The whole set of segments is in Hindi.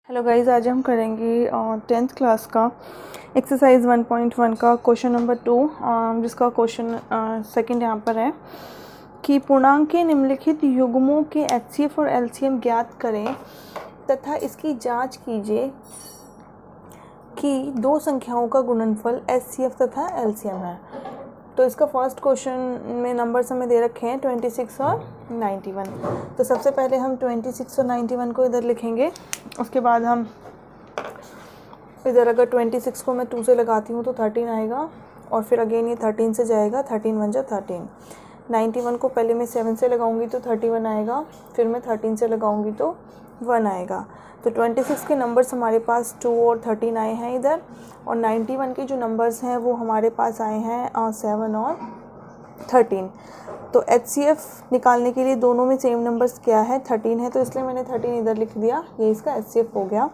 हेलो गाइस, आज हम करेंगे 10th क्लास का एक्सरसाइज 1.1 का क्वेश्चन नंबर 2, जिसका क्वेश्चन सेकंड यहाँ पर है कि पूर्णांक के निम्नलिखित युग्मों के एचसीएफ और एलसीएम ज्ञात करें तथा इसकी जांच कीजिए कि दो संख्याओं का गुणनफल एचसीएफ तथा एलसीएम है। तो इसका फर्स्ट क्वेश्चन में नंबर्स हमें दे रखे हैं 26 और 91। तो सबसे पहले हम 26 और 91 को इधर लिखेंगे। उसके बाद हम इधर अगर 26 को मैं 2 से लगाती हूँ तो 13 आएगा और फिर अगेन ये 13 से जाएगा, 13 1 जा 13। 91 को पहले मैं 7 से लगाऊंगी तो 31 आएगा, फिर मैं 13 से लगाऊंगी तो 1 आएगा। तो 26 के नंबर्स हमारे पास 2 और 13 आए हैं इधर, और 91 के जो नंबर्स हैं वो हमारे पास आए हैं 7 और 13। तो एचसीएफ निकालने के लिए दोनों में सेम नंबर्स क्या है, 13 है, तो इसलिए मैंने 13 इधर लिख दिया, ये इसका एचसीएफ हो गया।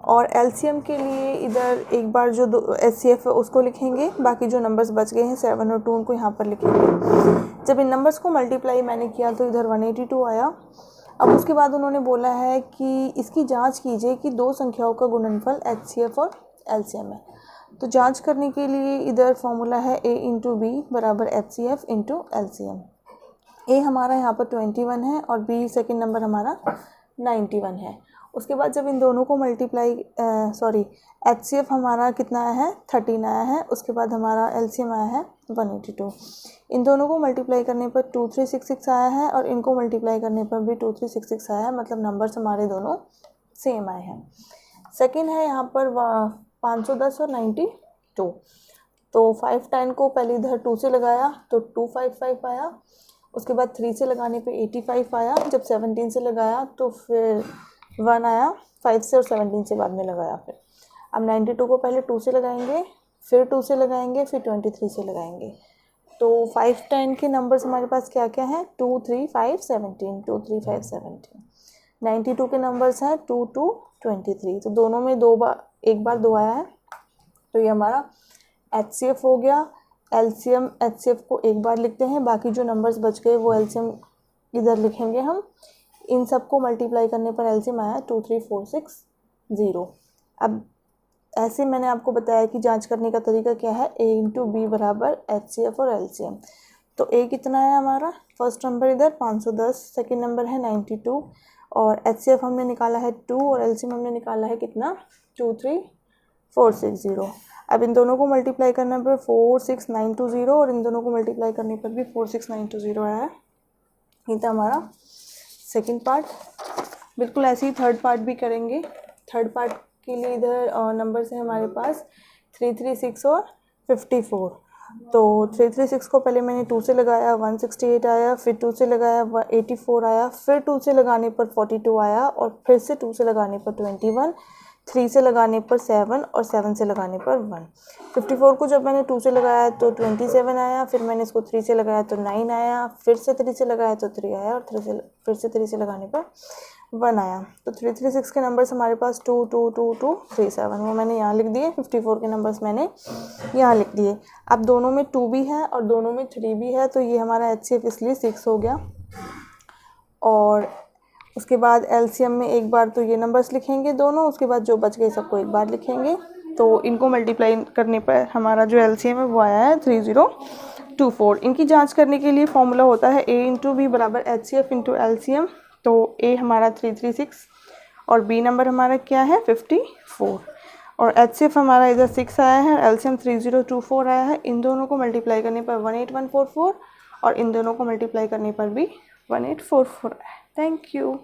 और एलसीएम के लिए इधर एक बार जो एचसीएफ है उसको लिखेंगे, बाकी जो नंबर्स बच गए हैं 7 और 2 उनको यहाँ पर लिखेंगे। जब इन नंबर्स को मल्टीप्लाई मैंने किया तो इधर 182 आया। अब उसके बाद उन्होंने बोला है कि इसकी जांच कीजिए कि दो संख्याओं का गुणनफल एचसीएफ और एलसीएम है। तो जांच करने के लिए इधर फॉर्मूला है a इंटू बी बराबर एचसीएफ इंटू एलसीएम। ए हमारा यहाँ पर 21 है और बी सेकंड नंबर हमारा 91 है। उसके बाद जब इन दोनों को एचसीएफ हमारा कितना आया है, 13 आया है। उसके बाद हमारा एलसीएम आया है 182। इन दोनों को मल्टीप्लाई करने पर 2366 आया है और इनको मल्टीप्लाई करने पर भी 2366 आया है, मतलब नंबर्स हमारे दोनों सेम आए हैं। सेकंड है यहाँ पर 510 और 92। तो 510 को पहले इधर 2 से लगाया तो 255 आया। उसके बाद 3 से लगाने पे 85 आया। जब 17 से लगाया तो फिर 1 आया, 5 से और 17 से बाद में लगाया। फिर अब 92 को पहले 2 से लगाएंगे, फिर 2 से लगाएंगे, फिर 23 से लगाएंगे। तो 510 के नंबर्स हमारे पास क्या क्या हैं, 2 3 5 17, 2 3 5 17। 92 के नंबर्स हैं 2 2 23। तो दोनों में एक बार 2 आया है, तो ये हमारा एचसीएफ हो गया। एलसीएम एचसीएफ को एक बार लिखते हैं, बाकी जो नंबर्स बच गए वो एलसीएम इधर लिखेंगे हम। इन सबको मल्टीप्लाई करने पर एलसीएम आया 23460। अब ऐसे मैंने आपको बताया कि जांच करने का तरीका क्या है, a इंटू बी बराबर एचसीएफ और एलसीएम। तो a कितना है हमारा, फर्स्ट नंबर इधर 510, सेकंड नंबर है 92 और एचसीएफ हमने निकाला है 2 और एलसीएम हमने निकाला है कितना, 23460। अब इन दोनों को मल्टीप्लाई करने पर 46920 और इन दोनों को मल्टीप्लाई करने पर भी 46920 आया है। ये था हमारा सेकंड पार्ट। बिल्कुल ऐसे ही थर्ड पार्ट भी करेंगे। थर्ड पार्ट के लिए इधर नंबर्स हैं हमारे पास 336 और 54। तो 336 को पहले मैंने 2 से लगाया, 168 आया, फिर 2 से लगाया 84 आया, फिर 2 से लगाने पर 42 आया और फिर से 2 से लगाने पर 21, 3 से लगाने पर 7 और 7 से लगाने पर 1। 54 को जब मैंने 2 से लगाया तो 27 आया, फिर मैंने इसको 3 से लगाया तो 9 आया, फिर से 3 से लगाया तो 3 आया और फिर से 3 से लगाने पर 1 आया। तो 336 के नंबर्स हमारे पास 2 2 2 2 3 7, वो मैंने यहाँ लिख दिए। 54 के नंबर्स मैंने यहाँ लिख दिए। अब दोनों में 2 भी है और दोनों में 3 भी है, तो ये हमारा एचसीएफ इसलिए 6 हो गया। और उसके बाद एलसीएम में एक बार तो ये नंबर्स लिखेंगे दोनों, उसके बाद जो बच गए सबको एक बार लिखेंगे। तो इनको मल्टीप्लाई करने पर हमारा जो एलसीएम है वो आया है 3024। इनकी जांच करने के लिए फॉर्मूला होता है a इंटू बी बराबर एचसीएफ इंटू एलसीएम। तो a हमारा 336 और b नंबर हमारा क्या है 54 और एचसीएफ हमारा इधर 6 आया है, एलसीएम 3024 आया है। इन दोनों को मल्टीप्लाई करने पर 18144 और इन दोनों को मल्टीप्लाई करने पर भी 1844 आया है। Thank you.